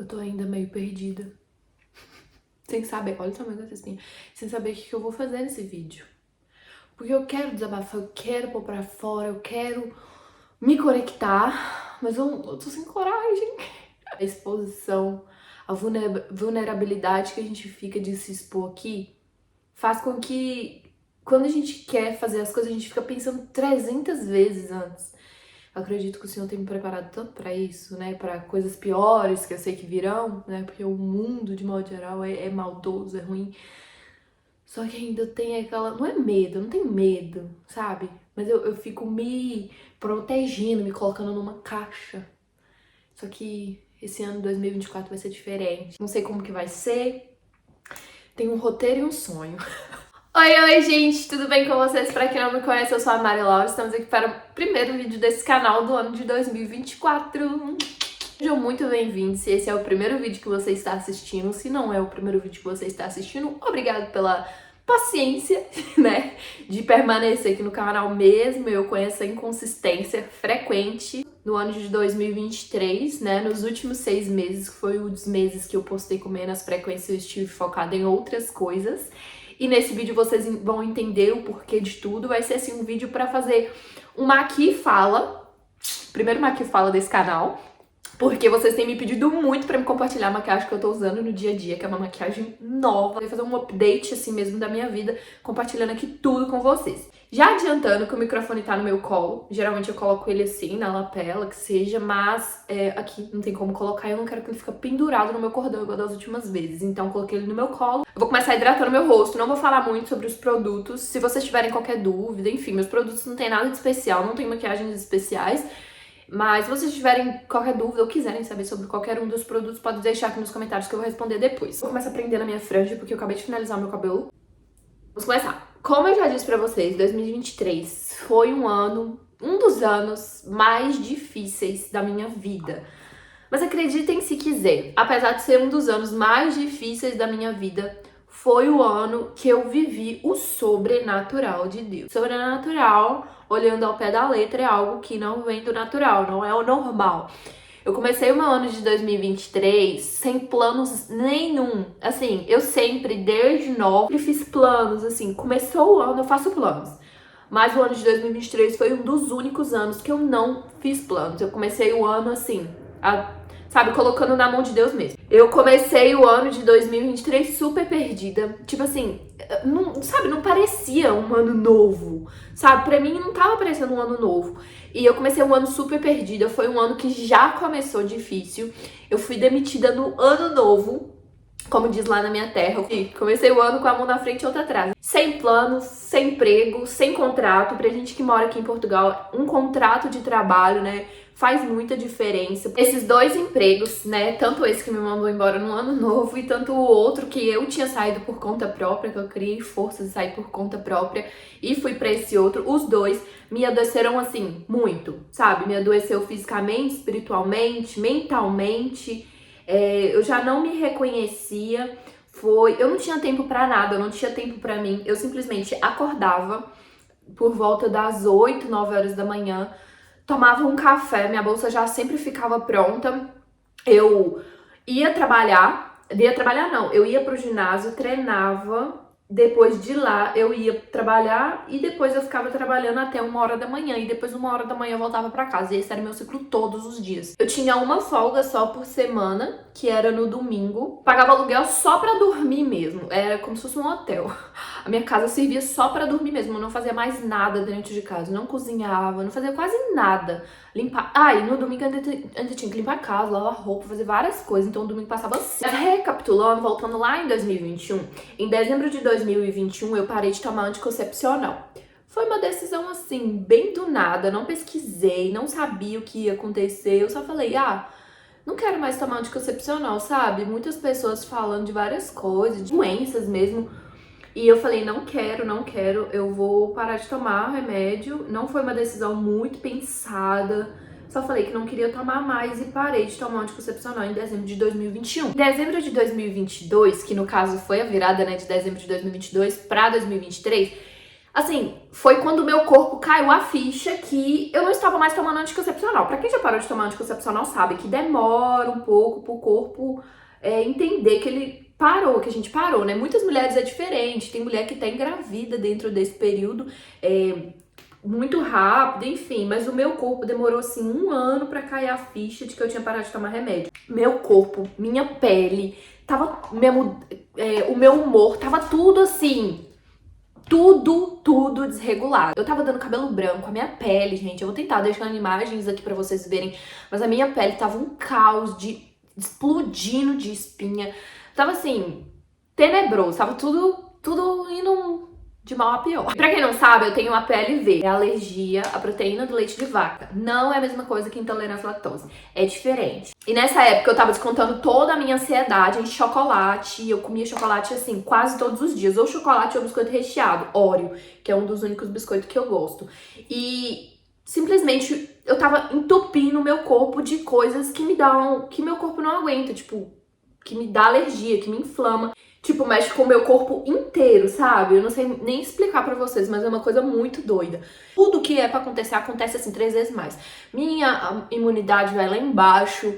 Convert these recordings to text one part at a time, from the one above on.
Eu tô ainda meio perdida. Sem saber, olha o tamanho da cestinha. Sem saber o que eu vou fazer nesse vídeo. Porque eu quero desabafar, eu quero pôr pra fora, eu quero me conectar, mas eu tô sem coragem. A exposição, a vulnerabilidade que a gente fica de se expor aqui faz com que, quando a gente quer fazer as coisas, a gente fica pensando 300 vezes antes. Eu acredito que o Senhor tem me preparado tanto pra isso, né? Pra coisas piores que eu sei que virão, né? Porque o mundo, de modo geral, é maldoso, é ruim. Só que ainda tem aquela... Não é medo, eu não tenho medo, sabe? Mas eu fico me protegendo, me colocando numa caixa. Só que esse ano 2024 vai ser diferente. Não sei como que vai ser. Tem um roteiro e um sonho. Oi, gente, tudo bem com vocês? Pra quem não me conhece, eu sou a Mari Laura. Estamos aqui para o primeiro vídeo desse canal do ano de 2024. Sejam muito bem-vindos. Se esse é o primeiro vídeo que você está assistindo, se não é o primeiro vídeo que você está assistindo, obrigado pela paciência, né, de permanecer aqui no canal mesmo. Eu conheço a inconsistência frequente no ano de 2023, né, nos últimos 6 meses, que foi um dos meses que eu postei com menos frequência, eu estive focada em outras coisas. E nesse vídeo vocês vão entender o porquê de tudo. Vai ser assim um vídeo pra fazer uma aqui fala, primeiro uma aqui fala desse canal, porque vocês têm me pedido muito pra me compartilhar a maquiagem que eu tô usando no dia a dia, que é uma maquiagem nova. Vou fazer um update assim mesmo da minha vida, compartilhando aqui tudo com vocês. Já adiantando que o microfone tá no meu colo, geralmente eu coloco ele assim, na lapela, que seja, mas aqui não tem como colocar, eu não quero que ele fique pendurado no meu cordão igual das últimas vezes, então eu coloquei ele no meu colo. Eu vou começar hidratando meu rosto, não vou falar muito sobre os produtos, se vocês tiverem qualquer dúvida, enfim, meus produtos não tem nada de especial, não tem maquiagens especiais, mas se vocês tiverem qualquer dúvida ou quiserem saber sobre qualquer um dos produtos, pode deixar aqui nos comentários que eu vou responder depois. Vou começar a prender na minha franja, porque eu acabei de finalizar o meu cabelo. Vamos começar. Como eu já disse pra vocês, 2023 foi um dos anos mais difíceis da minha vida. Mas acreditem se quiser, apesar de ser um dos anos mais difíceis da minha vida, foi o ano que eu vivi o sobrenatural de Deus. Sobrenatural, olhando ao pé da letra, é algo que não vem do natural, não é o normal. Eu comecei o meu ano de 2023 sem planos nenhum. Assim, eu sempre, desde nova, fiz planos, assim, começou o ano, eu faço planos. Mas o ano de 2023 foi um dos únicos anos que eu não fiz planos. Eu comecei o ano, assim, sabe, colocando na mão de Deus mesmo. Eu comecei o ano de 2023 super perdida. Tipo assim, não parecia um ano novo, sabe? Pra mim não tava parecendo um ano novo. E eu comecei um ano super perdida. Foi um ano que já começou difícil. Eu fui demitida no ano novo, como diz lá na minha terra. Comecei o ano com a mão na frente e outra atrás. Sem planos, sem emprego, sem contrato. Pra gente que mora aqui em Portugal, um contrato de trabalho, né, faz muita diferença. Esses 2 empregos, né, tanto esse que me mandou embora no ano novo e tanto o outro que eu tinha saído por conta própria, que eu criei forças de sair por conta própria e fui pra esse outro, os 2 me adoeceram assim, muito, sabe? Me adoeceu fisicamente, espiritualmente, mentalmente. Eu já não me reconhecia, eu não tinha tempo pra nada, eu não tinha tempo pra mim, eu simplesmente acordava por volta das 8, 9 horas da manhã, tomava um café, minha bolsa já sempre ficava pronta, eu ia trabalhar não, eu ia pro ginásio, treinava, depois de lá eu ia trabalhar e depois eu ficava trabalhando até 1 hora da manhã e depois 1 hora da manhã eu voltava pra casa. E esse era meu ciclo todos os dias. Eu tinha uma folga só por semana, que era no domingo. Pagava aluguel só pra dormir mesmo, era como se fosse um hotel. A minha casa servia só pra dormir mesmo, eu não fazia mais nada dentro de casa, não cozinhava, não fazia quase nada. Limpar. E no domingo ainda tinha que limpar a casa, lavar roupa, fazer várias coisas, então o domingo passava assim. Recapitulando, voltando lá em 2021, em dezembro de 2021 eu parei de tomar anticoncepcional. Foi uma decisão assim, bem do nada, não pesquisei, não sabia o que ia acontecer, eu só falei, não quero mais tomar anticoncepcional, sabe? Muitas pessoas falando de várias coisas, de doenças mesmo. E eu falei, não quero, eu vou parar de tomar remédio. Não foi uma decisão muito pensada, só falei que não queria tomar mais e parei de tomar anticoncepcional em dezembro de 2021. Em dezembro de 2022, que no caso foi a virada, né, de dezembro de 2022 pra 2023, Assim, foi quando o meu corpo caiu a ficha que eu não estava mais tomando anticoncepcional. Pra quem já parou de tomar anticoncepcional sabe que demora um pouco pro corpo entender que ele parou, que a gente parou, né? Muitas mulheres é diferente, tem mulher que tá engravida dentro desse período, muito rápido, enfim. Mas o meu corpo demorou, assim, 1 ano pra cair a ficha de que eu tinha parado de tomar remédio. Meu corpo, minha pele, tava mesmo, o meu humor, tava tudo assim... Tudo desregulado. Eu tava dando cabelo branco, a minha pele, gente, eu vou tentar deixar imagens aqui pra vocês verem, mas a minha pele tava um caos explodindo de espinha. Tava assim, tenebroso, tava tudo indo de mal a pior. Pra quem não sabe, eu tenho uma PLV, é alergia à proteína do leite de vaca. Não é a mesma coisa que intolerância à lactose, é diferente. E nessa época eu tava descontando toda a minha ansiedade em chocolate. Eu comia chocolate assim quase todos os dias, ou chocolate ou biscoito recheado, Oreo, que é um dos únicos biscoitos que eu gosto. E simplesmente eu tava entupindo o meu corpo de coisas que que meu corpo não aguenta, tipo, que me dá alergia, que me inflama. Tipo, mexe com o meu corpo inteiro, sabe? Eu não sei nem explicar pra vocês, mas é uma coisa muito doida. Tudo que é pra acontecer, acontece assim 3 vezes mais. Minha imunidade vai lá embaixo.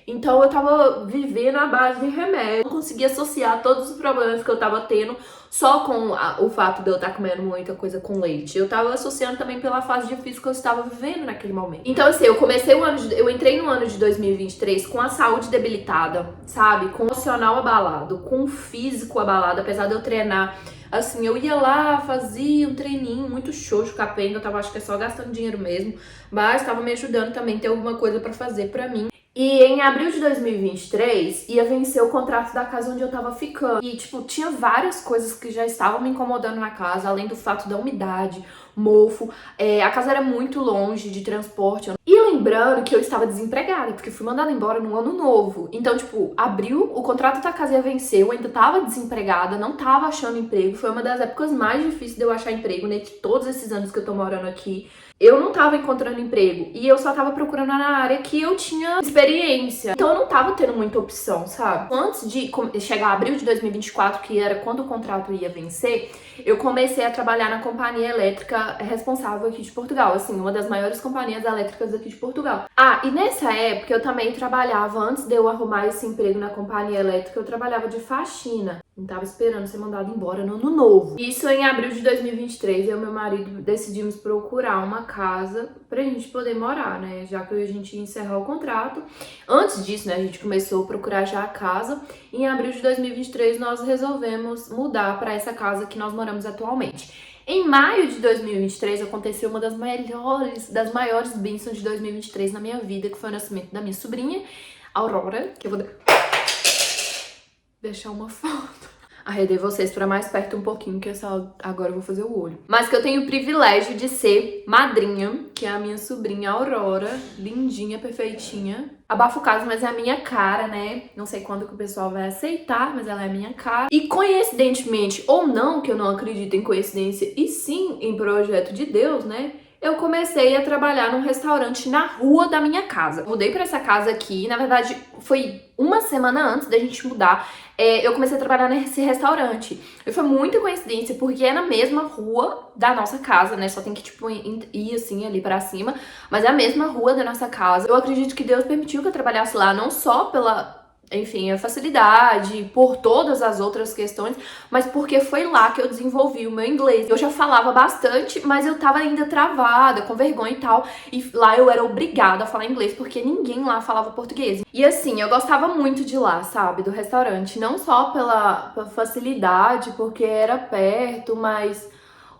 Então eu tava vivendo à base de remédio. Não conseguia associar todos os problemas que eu tava tendo só com o fato de eu estar comendo muita coisa com leite. Eu tava associando também pela fase difícil que eu estava vivendo naquele momento. Então assim, eu entrei no ano de 2023 com a saúde debilitada, sabe? Com o emocional abalado, com o físico abalado, apesar de eu treinar. Assim, eu ia lá, fazia um treininho muito xoxo, capenga, eu tava, acho que é só gastando dinheiro mesmo, mas tava me ajudando também a ter alguma coisa pra fazer pra mim. E em abril de 2023, ia vencer o contrato da casa onde eu tava ficando. E, tipo, tinha várias coisas que já estavam me incomodando na casa, além do fato da umidade, mofo. A casa era muito longe de transporte. E lembrando que eu estava desempregada, porque fui mandada embora no ano novo. Então, tipo, abril, o contrato da casa ia vencer, eu ainda tava desempregada, não tava achando emprego. Foi uma das épocas mais difíceis de eu achar emprego, né? De todos esses anos que eu tô morando aqui. Eu não tava encontrando emprego e eu só tava procurando na área que eu tinha experiência. Então eu não tava tendo muita opção, sabe? Antes de chegar a abril de 2024, que era quando o contrato ia vencer, eu comecei a trabalhar na companhia elétrica responsável aqui de Portugal, assim, uma das maiores companhias elétricas aqui de Portugal. Ah, e nessa época eu também trabalhava, antes de eu arrumar esse emprego na companhia elétrica, eu trabalhava de faxina. Não tava esperando ser mandado embora no ano novo. Isso em abril de 2023, eu e meu marido decidimos procurar uma casa pra gente poder morar, né? Já que a gente ia encerrar o contrato. Antes disso, né, a gente começou a procurar já a casa. Em abril de 2023, nós resolvemos mudar pra essa casa que nós moramos atualmente. Em maio de 2023, aconteceu uma das maiores bênçãos de 2023 na minha vida, que foi o nascimento da minha sobrinha, Aurora, que eu vou deixar uma foto. Arredei vocês pra mais perto um pouquinho, que agora eu vou fazer o olho. Mas que eu tenho o privilégio de ser madrinha, que é a minha sobrinha Aurora, lindinha, perfeitinha. Abafo o caso, mas é a minha cara, né? Não sei quando que o pessoal vai aceitar, mas ela é a minha cara. E coincidentemente, ou não, que eu não acredito em coincidência, e sim em projeto de Deus, né? Eu comecei a trabalhar num restaurante na rua da minha casa. Mudei pra essa casa aqui, na verdade foi uma semana antes da gente mudar, eu comecei a trabalhar nesse restaurante. E foi muita coincidência, porque é na mesma rua da nossa casa, né? Só tem que, tipo, ir assim, ali pra cima. Mas é a mesma rua da nossa casa. Eu acredito que Deus permitiu que eu trabalhasse lá, não só pela... enfim, a facilidade, por todas as outras questões, mas porque foi lá que eu desenvolvi o meu inglês. Eu já falava bastante, mas eu tava ainda travada, com vergonha e tal, e lá eu era obrigada a falar inglês, porque ninguém lá falava português. E assim, eu gostava muito de lá, sabe, do restaurante, não só pela facilidade, porque era perto, mas...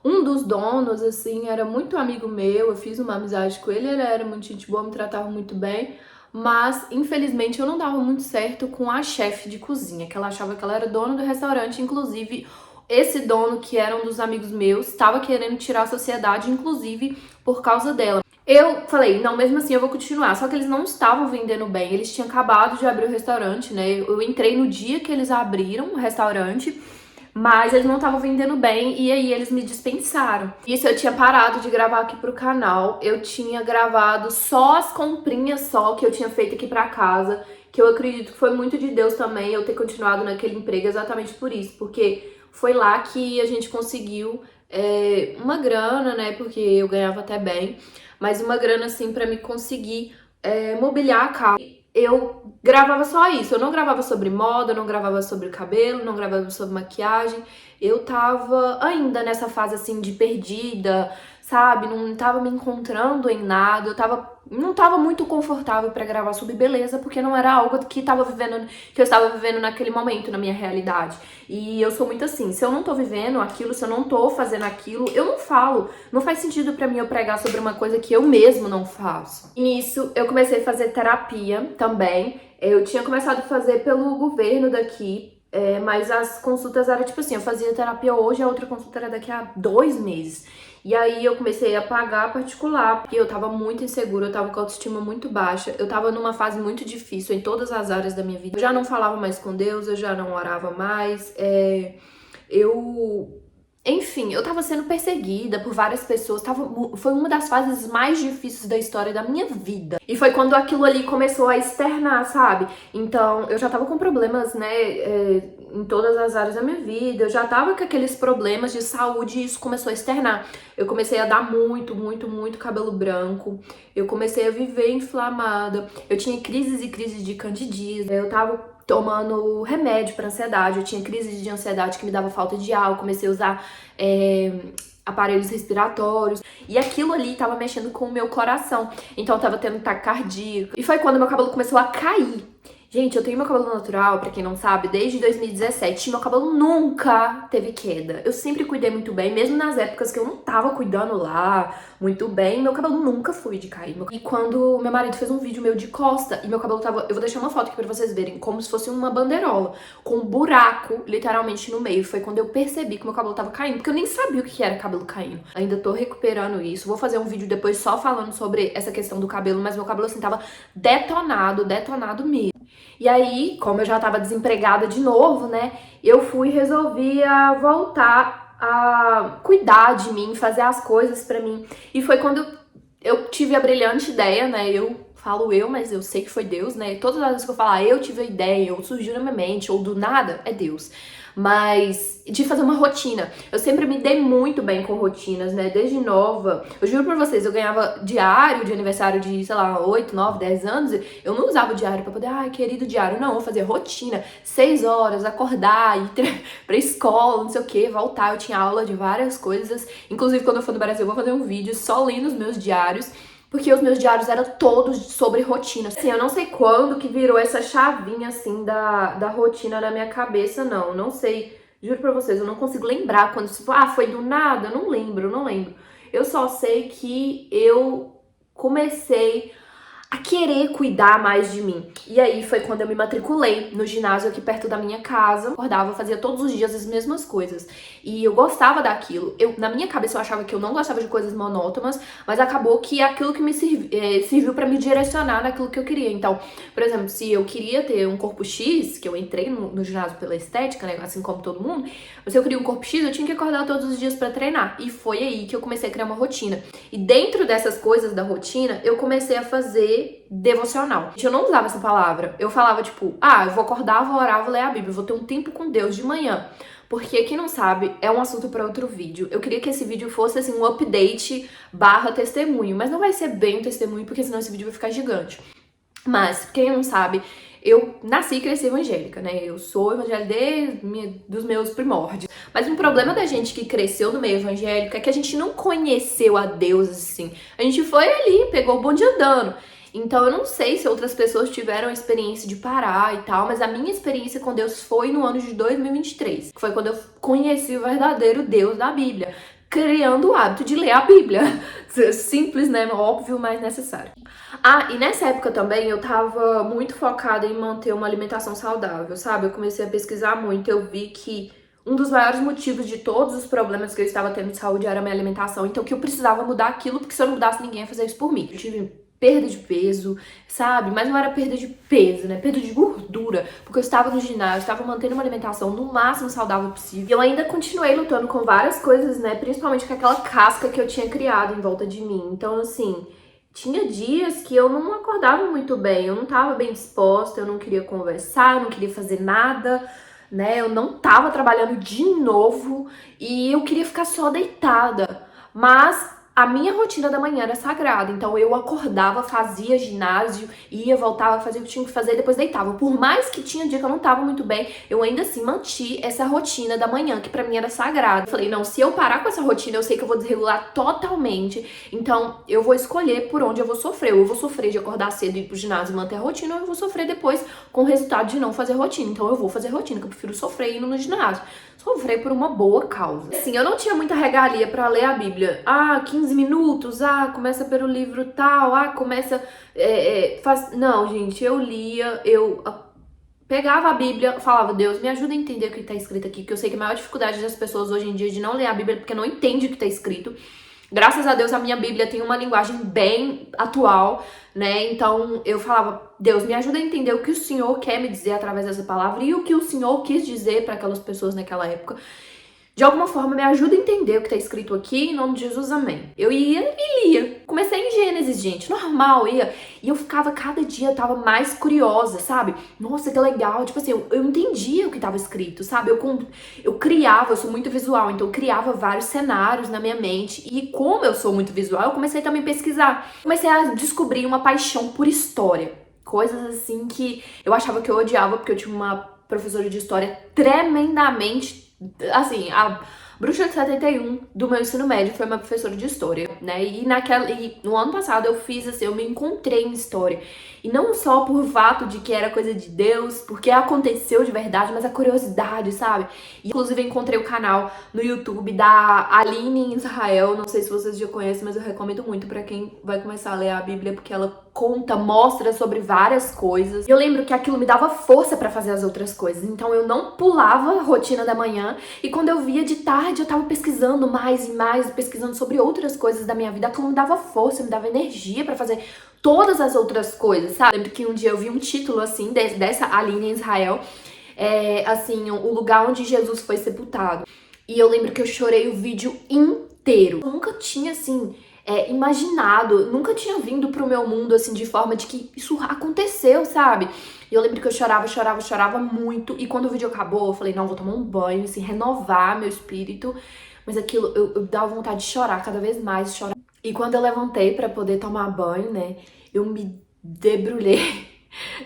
um dos donos, assim, era muito amigo meu, eu fiz uma amizade com ele, ele era muito gente boa, me tratava muito bem, mas infelizmente eu não dava muito certo com a chefe de cozinha, que ela achava que ela era dona do restaurante, inclusive esse dono, que era um dos amigos meus, estava querendo tirar a sociedade, inclusive por causa dela. Eu falei, não, mesmo assim eu vou continuar, só que eles não estavam vendendo bem, eles tinham acabado de abrir o restaurante, né, eu entrei no dia que eles abriram o restaurante, mas eles não estavam vendendo bem e aí eles me dispensaram. Isso, eu tinha parado de gravar aqui pro canal, eu tinha gravado só as comprinhas só que eu tinha feito aqui pra casa, que eu acredito que foi muito de Deus também eu ter continuado naquele emprego exatamente por isso, porque foi lá que a gente conseguiu uma grana, né, porque eu ganhava até bem, mas uma grana assim pra me conseguir mobiliar a casa. Eu gravava só isso, eu não gravava sobre moda, não gravava sobre cabelo, não gravava sobre maquiagem. Eu tava ainda nessa fase assim de perdida, sabe? Não tava me encontrando em nada, não tava muito confortável pra gravar sobre beleza, porque não era algo que eu estava vivendo naquele momento, na minha realidade. E eu sou muito assim, se eu não tô vivendo aquilo, se eu não tô fazendo aquilo, eu não falo. Não faz sentido pra mim eu pregar sobre uma coisa que eu mesmo não faço. E nisso, eu comecei a fazer terapia também. Eu tinha começado a fazer pelo governo daqui, mas as consultas eram tipo assim, eu fazia terapia hoje, a outra consulta era daqui a 2 meses. E aí eu comecei a pagar particular, porque eu tava muito insegura, eu tava com a autoestima muito baixa, eu tava numa fase muito difícil em todas as áreas da minha vida. Eu já não falava mais com Deus, eu já não orava mais, eu... Enfim, eu tava sendo perseguida por várias pessoas, foi uma das fases mais difíceis da história da minha vida. E foi quando aquilo ali começou a externar, sabe? Então, eu já tava com problemas, né, em todas as áreas da minha vida, eu já tava com aqueles problemas de saúde e isso começou a externar. Eu comecei a dar muito cabelo branco, eu comecei a viver inflamada, eu tinha crises e crises de candidíase, eu tava tomando remédio para ansiedade, eu tinha crise de ansiedade que me dava falta de ar, eu comecei a usar aparelhos respiratórios, e aquilo ali tava mexendo com o meu coração, então eu tava tendo taquicardia, e foi quando meu cabelo começou a cair. Gente, eu tenho meu cabelo natural, pra quem não sabe, desde 2017, meu cabelo nunca teve queda. Eu sempre cuidei muito bem, mesmo nas épocas que eu não tava cuidando lá muito bem, meu cabelo nunca foi de cair. E quando meu marido fez um vídeo meu de costa, e meu cabelo tava... Eu vou deixar uma foto aqui pra vocês verem, como se fosse uma bandeirola, com um buraco, literalmente, no meio. Foi quando eu percebi que meu cabelo tava caindo, porque eu nem sabia o que era cabelo caindo. Ainda tô recuperando isso, vou fazer um vídeo depois só falando sobre essa questão do cabelo, mas meu cabelo, assim, tava detonado mesmo. E aí, como eu já tava desempregada de novo, né, eu resolvi voltar a cuidar de mim, fazer as coisas pra mim. E foi quando eu tive a brilhante ideia, né, mas eu sei que foi Deus, né, todas as vezes que eu falar eu tive a ideia, ou surgiu na minha mente, ou do nada, é Deus. Mas de fazer uma rotina. Eu sempre me dei muito bem com rotinas, né? Desde nova. Eu juro pra vocês, eu ganhava diário de aniversário de, sei lá, 8, 9, 10 anos. Eu não usava o diário pra poder, querido diário. Não, eu fazia rotina. 6 horas, acordar, ir pra escola, não sei o que, voltar. Eu tinha aula de várias coisas. Inclusive, quando eu for no Brasil, eu vou fazer um vídeo só lendo os meus diários. Porque os meus diários eram todos sobre rotina. Assim, eu não sei quando que virou essa chavinha, assim, da rotina na minha cabeça, não. Eu não sei, juro pra vocês, eu não consigo lembrar quando, tipo, foi do nada. Eu não lembro. Eu só sei que eu comecei a querer cuidar mais de mim. E aí foi quando eu me matriculei no ginásio aqui perto da minha casa. Acordava, fazia todos os dias as mesmas coisas. E eu gostava daquilo. Na minha cabeça eu achava que eu não gostava de coisas monótonas, mas acabou que aquilo que me serviu pra me direcionar naquilo que eu queria. Então, por exemplo, se eu queria ter um corpo X, que eu entrei no ginásio pela estética, né, assim como todo mundo, mas se eu queria um corpo X, eu tinha que acordar todos os dias pra treinar. E foi aí que eu comecei a criar uma rotina. E dentro dessas coisas da rotina, eu comecei a fazer devocional. Eu não usava essa palavra. Eu falava, tipo, eu vou acordar, vou orar, vou ler a Bíblia, vou ter um tempo com Deus de manhã. Porque, quem não sabe, é um assunto para outro vídeo. Eu queria que esse vídeo fosse, assim, um update / testemunho. Mas não vai ser bem um testemunho, porque senão esse vídeo vai ficar gigante. Mas, quem não sabe, eu nasci e cresci evangélica, né? Eu sou evangélica desde dos meus primórdios. Mas um problema da gente que cresceu no meio evangélico é que a gente não conheceu a Deus, assim. A gente foi ali, pegou o bonde andando. Então eu não sei se outras pessoas tiveram a experiência de parar e tal, mas a minha experiência com Deus foi no ano de 2023, que foi quando eu conheci o verdadeiro Deus da Bíblia, criando o hábito de ler a Bíblia. Simples, né? Óbvio, mas necessário. E nessa época também eu tava muito focada em manter uma alimentação saudável, sabe? Eu comecei a pesquisar muito, eu vi que um dos maiores motivos de todos os problemas que eu estava tendo de saúde era a minha alimentação, então que eu precisava mudar aquilo, porque se eu não mudasse, ninguém ia fazer isso por mim. Eu tive perda de peso, sabe? Mas não era perda de peso, né? Perda de gordura, porque eu estava no ginásio, estava mantendo uma alimentação no máximo saudável possível. E eu ainda continuei lutando com várias coisas, né? Principalmente com aquela casca que eu tinha criado em volta de mim. Então, assim, Tinha dias que eu não acordava muito bem, eu não tava bem disposta, eu não queria conversar, eu não queria fazer nada, né? Eu não tava trabalhando de novo e eu queria ficar só deitada. Mas a minha rotina da manhã era sagrada, então eu acordava, fazia ginásio, ia, voltava, fazia o que tinha que fazer e depois deitava. Por mais que tinha dia que eu não tava muito bem, eu ainda assim manti essa rotina da manhã, que pra mim era sagrada. Eu falei, não, se eu parar com essa rotina, eu sei que eu vou desregular totalmente, então eu vou escolher por onde eu vou sofrer. Ou eu vou sofrer de acordar cedo e ir pro ginásio e manter a rotina, ou eu vou sofrer depois com o resultado de não fazer rotina. Então eu vou fazer rotina, que eu prefiro sofrer indo no ginásio. Sofrer por uma boa causa. Assim, eu não tinha muita regalia pra ler a Bíblia. 15 minutos, começa pelo livro tal, começa... Não, gente, eu lia, eu pegava a Bíblia, falava, Deus, me ajuda a entender o que tá escrito aqui, que eu sei que a maior dificuldade das pessoas hoje em dia é de não ler a Bíblia porque não entende o que tá escrito. Graças a Deus, a minha Bíblia tem uma linguagem bem atual, né? Então, eu falava, Deus, me ajuda a entender o que o Senhor quer me dizer através dessa palavra e o que o Senhor quis dizer para aquelas pessoas naquela época. De alguma forma, me ajuda a entender o que tá escrito aqui, em nome de Jesus, amém. Eu ia e lia. Comecei em Gênesis, gente, normal, ia. E eu ficava, cada dia, eu tava mais curiosa, sabe? Nossa, que legal. Tipo assim, eu entendia o que tava escrito, sabe? Eu criava, eu sou muito visual, então eu criava vários cenários na minha mente. E como eu sou muito visual, eu comecei também a pesquisar. Comecei a descobrir uma paixão por história. Coisas assim que eu achava que eu odiava, porque eu tinha uma professora de história tremendamente... Assim, a bruxa de 71 do meu ensino médio foi uma professora de história, né? E no ano passado eu fiz assim, eu me encontrei em história. E não só por fato de que era coisa de Deus, porque aconteceu de verdade, mas a curiosidade, sabe? E, inclusive eu encontrei o canal no YouTube da Aline Israel, não sei se vocês já conhecem, mas eu recomendo muito pra quem vai começar a ler a Bíblia, porque ela mostra sobre várias coisas. E eu lembro que aquilo me dava força pra fazer as outras coisas, então eu não pulava a rotina da manhã, e quando eu via de tarde eu tava pesquisando mais e mais, pesquisando sobre outras coisas da minha vida, aquilo me dava força, me dava energia pra fazer todas as outras coisas, sabe? Lembro que um dia eu vi um título assim, dessa Aline em Israel, assim, o lugar onde Jesus foi sepultado. E eu lembro que eu chorei o vídeo inteiro. Eu nunca tinha, assim, imaginado, nunca tinha vindo pro meu mundo, assim, de forma de que isso aconteceu, sabe? E eu lembro que eu chorava muito. E quando o vídeo acabou, eu falei, não, vou tomar um banho, assim, renovar meu espírito. Mas aquilo, eu dava vontade de chorar cada vez mais, chorar. E quando eu levantei pra poder tomar banho, né, eu me debrulhei.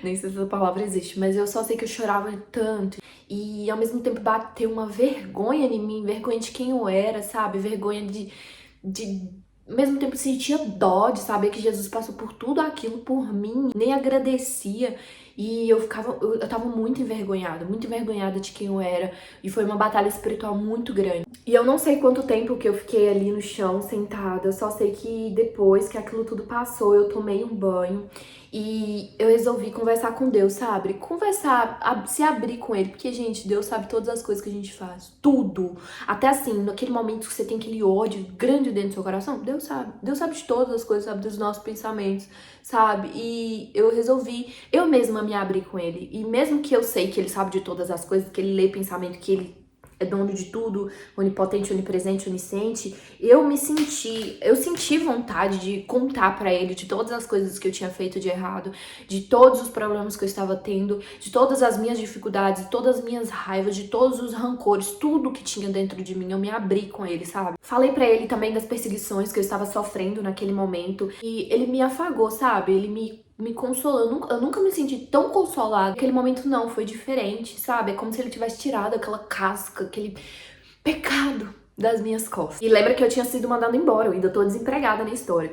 Nem sei se essa palavra existe, mas eu só sei que eu chorava tanto. E ao mesmo tempo bateu uma vergonha em mim, vergonha de quem eu era, sabe? Vergonha de ao mesmo tempo sentia dó de saber que Jesus passou por tudo aquilo por mim, nem agradecia. E eu tava muito envergonhada de quem eu era. E foi uma batalha espiritual muito grande. E eu não sei quanto tempo que eu fiquei ali no chão, sentada. Eu só sei que depois que aquilo tudo passou, eu tomei um banho. E eu resolvi conversar com Deus, sabe? Se abrir com Ele. Porque, gente, Deus sabe todas as coisas que a gente faz. Tudo. Até assim, naquele momento que você tem aquele ódio grande dentro do seu coração, Deus sabe. Deus sabe de todas as coisas, sabe dos nossos pensamentos, sabe? E eu resolvi, eu mesma me abrir com Ele. E mesmo que eu sei que Ele sabe de todas as coisas, que Ele lê pensamento, que Ele é dono de tudo, onipotente, onipresente, onisciente, eu senti vontade de contar pra ele de todas as coisas que eu tinha feito de errado, de todos os problemas que eu estava tendo, de todas as minhas dificuldades, de todas as minhas raivas, de todos os rancores, tudo que tinha dentro de mim, eu me abri com ele, sabe? Falei pra ele também das perseguições que eu estava sofrendo naquele momento, e ele me afagou, sabe? Ele me consolou. Eu nunca me senti tão consolada. Aquele momento não, foi diferente, sabe? É como se ele tivesse tirado aquela casca, aquele pecado das minhas costas. E lembra que eu tinha sido mandada embora, eu ainda tô desempregada na história.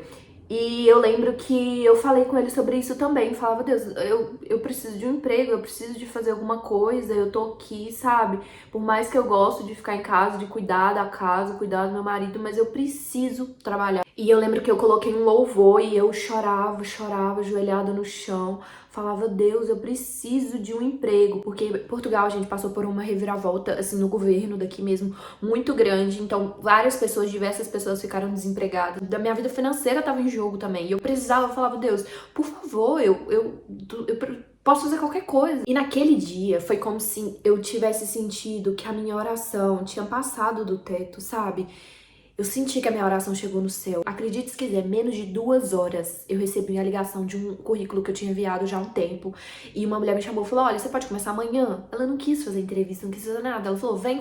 E eu lembro que eu falei com ele sobre isso também. Falava, Deus, eu preciso de um emprego, eu preciso de fazer alguma coisa, eu tô aqui, sabe? Por mais que eu gosto de ficar em casa, de cuidar da casa, cuidar do meu marido, mas eu preciso trabalhar. E eu lembro que eu coloquei um louvor e eu chorava, ajoelhada no chão. Falava, Deus, eu preciso de um emprego. Porque Portugal, a gente passou por uma reviravolta, assim, no governo daqui mesmo, muito grande. Então, diversas pessoas ficaram desempregadas. Da minha vida financeira tava em jogo também. E eu precisava, eu falava, Deus, por favor, eu posso fazer qualquer coisa. E naquele dia, foi como se eu tivesse sentido que a minha oração tinha passado do teto, sabe? Eu senti que a minha oração chegou no céu. Acredite se quiser, menos de 2 horas eu recebi a ligação de um currículo que eu tinha enviado já há um tempo. E uma mulher me chamou e falou, olha, você pode começar amanhã? Ela não quis fazer entrevista, não quis fazer nada. Ela falou, vem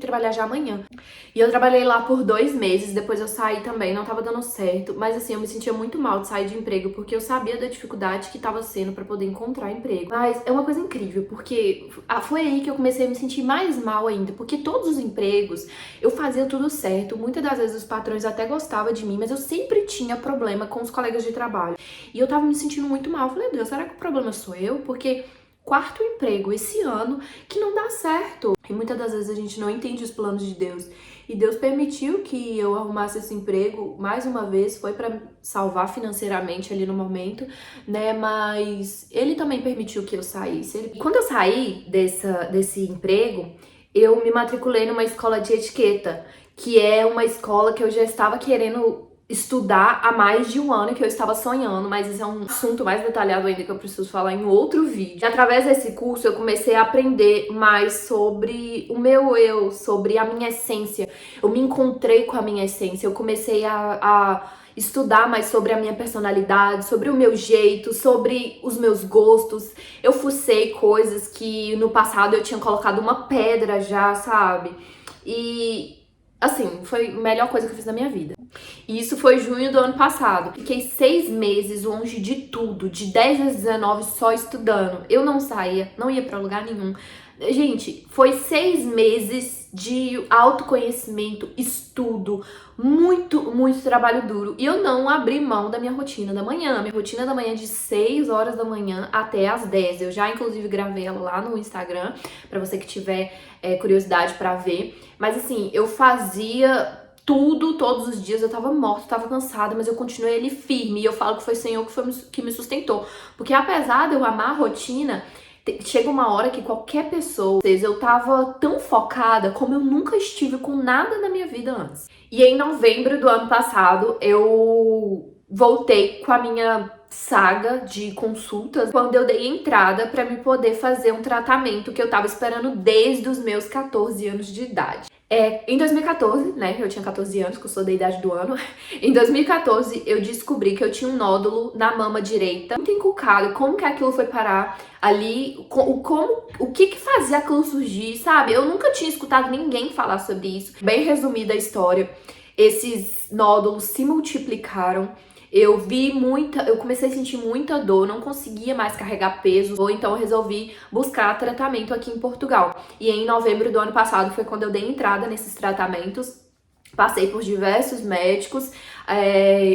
trabalhar já amanhã. E eu trabalhei lá por 2 meses, depois eu saí também, não tava dando certo. Mas assim, eu me sentia muito mal de sair de emprego, porque eu sabia da dificuldade que tava sendo pra poder encontrar emprego. Mas é uma coisa incrível, porque foi aí que eu comecei a me sentir mais mal ainda, porque todos os empregos eu fazia tudo certo, muitas das vezes os patrões até gostavam de mim, mas eu sempre tinha problema com os colegas de trabalho. E eu tava me sentindo muito mal. Eu falei, Deus, será que o problema sou eu? Porque 4º emprego esse ano que não dá certo. E muitas das vezes a gente não entende os planos de Deus. E Deus permitiu que eu arrumasse esse emprego, mais uma vez, foi pra salvar financeiramente ali no momento, né? Mas Ele também permitiu que eu saísse. Quando eu saí desse emprego, eu me matriculei numa escola de etiqueta, que é uma escola que eu já estava querendo estudar há mais de um ano, que eu estava sonhando, mas isso é um assunto mais detalhado ainda que eu preciso falar em outro vídeo. E através desse curso eu comecei a aprender mais sobre o meu eu, sobre a minha essência. Eu me encontrei com a minha essência, eu comecei a estudar mais sobre a minha personalidade, sobre o meu jeito, sobre os meus gostos. Eu fucei coisas que no passado eu tinha colocado uma pedra já, sabe? E assim, foi a melhor coisa que eu fiz na minha vida. E isso foi junho do ano passado. Fiquei 6 meses longe de tudo, de 10 às 19 só estudando. Eu não saía, não ia pra lugar nenhum. Gente, foi 6 meses de autoconhecimento, estudo, muito, muito trabalho duro. E eu não abri mão da minha rotina da manhã. Minha rotina da manhã é de 6 horas da manhã até as 10. Eu já, inclusive, gravei ela lá no Instagram, pra você que tiver curiosidade pra ver. Mas assim, eu fazia tudo, todos os dias, eu tava morta, tava cansada, mas eu continuei ali firme. E eu falo que foi o Senhor que me sustentou. Porque apesar de eu amar a rotina, chega uma hora que qualquer pessoa, eu tava tão focada como eu nunca estive com nada na minha vida antes. E em novembro do ano passado, eu voltei com a minha saga de consultas, quando eu dei entrada pra me poder fazer um tratamento que eu tava esperando desde os meus 14 anos de idade. Em 2014, né, eu tinha 14 anos, que eu sou da idade do ano. Em 2014, eu descobri que eu tinha um nódulo na mama direita, muito inculcado. Como que aquilo foi parar ali, o que fazia aquilo surgir, sabe? Eu nunca tinha escutado ninguém falar sobre isso. Bem resumida a história, esses nódulos se multiplicaram. Eu comecei a sentir muita dor, não conseguia mais carregar peso, ou então eu resolvi buscar tratamento aqui em Portugal. E em novembro do ano passado foi quando eu dei entrada nesses tratamentos. Passei por diversos médicos.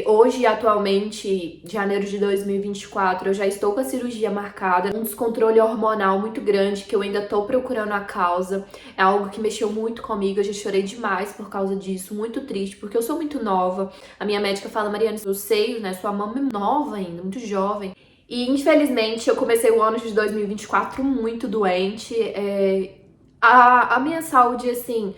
Hoje, atualmente, janeiro de 2024, eu já estou com a cirurgia marcada. Um descontrole hormonal muito grande que eu ainda tô procurando a causa. É algo que mexeu muito comigo, eu já chorei demais por causa disso. Muito triste, porque eu sou muito nova. A minha médica fala, Mariana, eu sei, né, sua mama é nova ainda, muito jovem. E, infelizmente, eu comecei o ano de 2024 muito doente. A minha saúde, assim,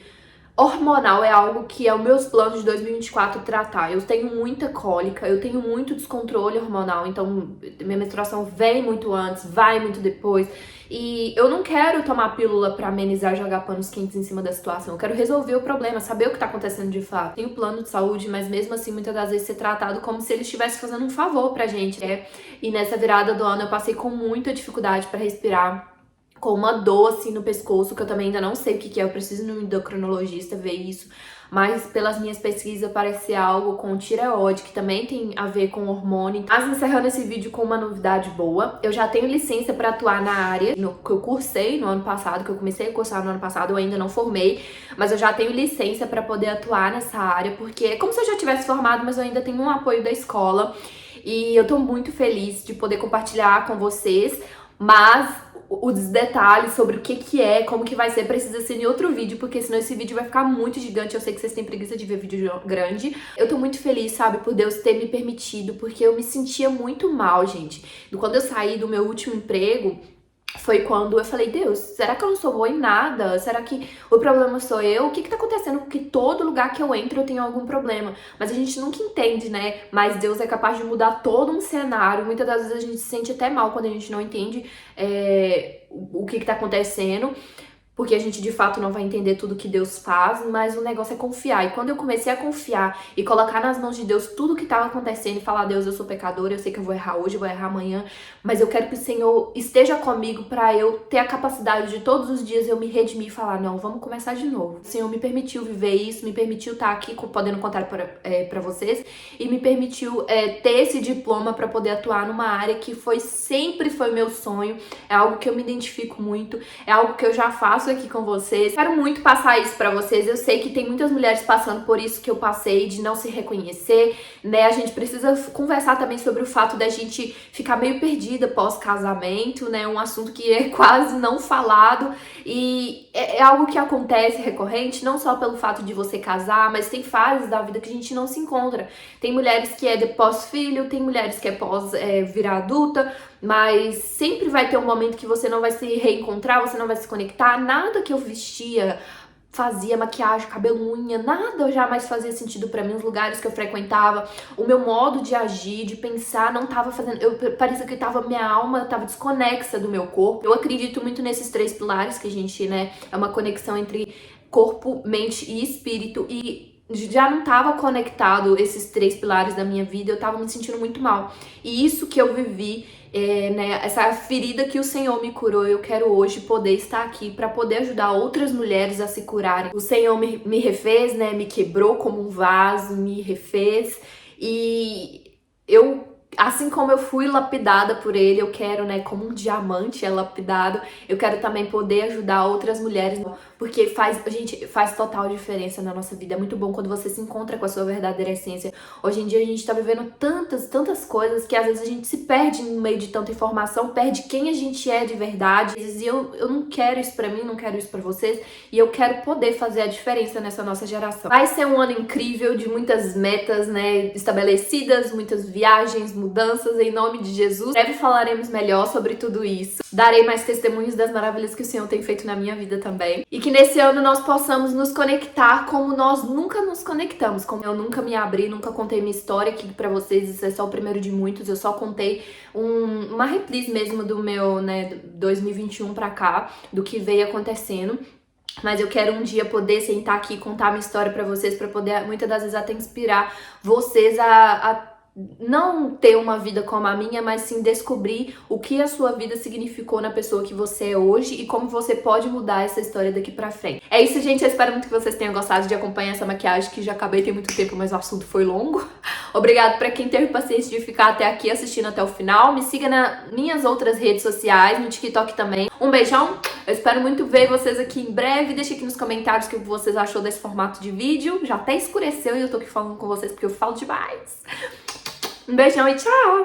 hormonal é algo que é os meus planos de 2024 tratar. Eu tenho muita cólica, eu tenho muito descontrole hormonal, então minha menstruação vem muito antes, vai muito depois. E eu não quero tomar pílula pra amenizar e jogar panos quentes em cima da situação. Eu quero resolver o problema, saber o que tá acontecendo de fato. Tenho plano de saúde, mas mesmo assim, muitas das vezes ser tratado como se ele estivesse fazendo um favor pra gente, né? E nessa virada do ano eu passei com muita dificuldade pra respirar, com uma dor assim no pescoço, que eu também ainda não sei o que é, eu preciso ir no endocrinologista ver isso, mas pelas minhas pesquisas parece ser algo com tireoide, que também tem a ver com hormônio. Mas encerrando esse vídeo com uma novidade boa, eu já tenho licença para atuar na área que eu cursei no ano passado, que eu comecei a cursar no ano passado, eu ainda não formei, mas eu já tenho licença para poder atuar nessa área, porque é como se eu já tivesse formado, mas eu ainda tenho um apoio da escola, e eu tô muito feliz de poder compartilhar com vocês, mas os detalhes sobre o que é, como que vai ser, precisa ser em outro vídeo, porque senão esse vídeo vai ficar muito gigante. Eu sei que vocês têm preguiça de ver vídeo grande. Eu tô muito feliz, sabe, por Deus ter me permitido, porque eu me sentia muito mal, gente. Quando eu saí do meu último emprego, foi quando eu falei, Deus, será que eu não sou boa em nada? Será que o problema sou eu? O que tá acontecendo? Porque todo lugar que eu entro eu tenho algum problema. Mas a gente nunca entende, né? Mas Deus é capaz de mudar todo um cenário. Muitas das vezes a gente se sente até mal quando a gente não entende o que tá acontecendo. porque a gente de fato não vai entender tudo que Deus faz, mas o negócio é confiar. E quando eu comecei a confiar e colocar nas mãos de Deus tudo que estava acontecendo e falar: Deus, eu sou pecadora, eu sei que eu vou errar hoje, eu vou errar amanhã, mas eu quero que o Senhor esteja comigo para eu ter a capacidade de todos os dias eu me redimir e falar: não, vamos começar de novo. O Senhor me permitiu viver isso, me permitiu estar aqui podendo contar para vocês e me permitiu ter esse diploma para poder atuar numa área que sempre foi meu sonho, é algo que eu me identifico muito, é algo que eu já faço aqui com vocês. Quero muito passar isso pra vocês. Eu sei que tem muitas mulheres passando por isso que eu passei, de não se reconhecer, né? A gente precisa conversar também sobre o fato da gente ficar meio perdida pós-casamento, né? Um assunto que é quase não falado e é algo que acontece recorrente, não só pelo fato de você casar, mas tem fases da vida que a gente não se encontra. Tem mulheres que é de pós-filho, tem mulheres que é pós virar adulta, mas sempre vai ter um momento que você não vai se reencontrar, você não vai se conectar. Nada que eu vestia, fazia maquiagem, cabelo, unha, nada jamais fazia sentido pra mim. Os lugares que eu frequentava, o meu modo de agir, de pensar, não tava fazendo. Parecia que minha alma tava desconexa do meu corpo. Eu acredito muito nesses 3 pilares que a gente, né, é uma conexão entre corpo, mente e espírito, e já não estava conectado esses 3 pilares da minha vida, eu tava me sentindo muito mal. E isso que eu vivi, né, essa ferida que o Senhor me curou, eu quero hoje poder estar aqui para poder ajudar outras mulheres a se curarem. O Senhor me refez, né, me quebrou como um vaso, me refez, e assim como eu fui lapidada por ele, eu quero, né, como um diamante é lapidado, eu quero também poder ajudar outras mulheres, porque faz total diferença na nossa vida. É muito bom quando você se encontra com a sua verdadeira essência. Hoje em dia a gente tá vivendo tantas coisas que às vezes a gente se perde no meio de tanta informação, perde quem a gente é de verdade. E eu não quero isso pra mim, não quero isso pra vocês, e eu quero poder fazer a diferença nessa nossa geração. Vai ser um ano incrível, de muitas metas, né, estabelecidas, muitas viagens, mudanças, em nome de Jesus. Em breve falaremos melhor sobre tudo isso. Darei mais testemunhos das maravilhas que o Senhor tem feito na minha vida também. E que nesse ano nós possamos nos conectar como nós nunca nos conectamos. Como eu nunca me abri, nunca contei minha história aqui pra vocês. Isso é só o primeiro de muitos. Eu só contei uma reprise mesmo do meu, né, 2021 pra cá, do que veio acontecendo. Mas eu quero um dia poder sentar aqui e contar minha história pra vocês, pra poder, muitas das vezes, até inspirar vocês a não ter uma vida como a minha, mas sim descobrir o que a sua vida significou na pessoa que você é hoje e como você pode mudar essa história daqui pra frente. É isso, gente. Eu espero muito que vocês tenham gostado de acompanhar essa maquiagem, que já acabei tem muito tempo, mas o assunto foi longo. Obrigado pra quem teve paciência de ficar até aqui assistindo até o final. Me siga nas minhas outras redes sociais, no TikTok também. Um beijão. Eu espero muito ver vocês aqui em breve. Deixa aqui nos comentários o que vocês achou desse formato de vídeo. Já até escureceu e eu tô aqui falando com vocês porque eu falo demais. Um beijão e tchau!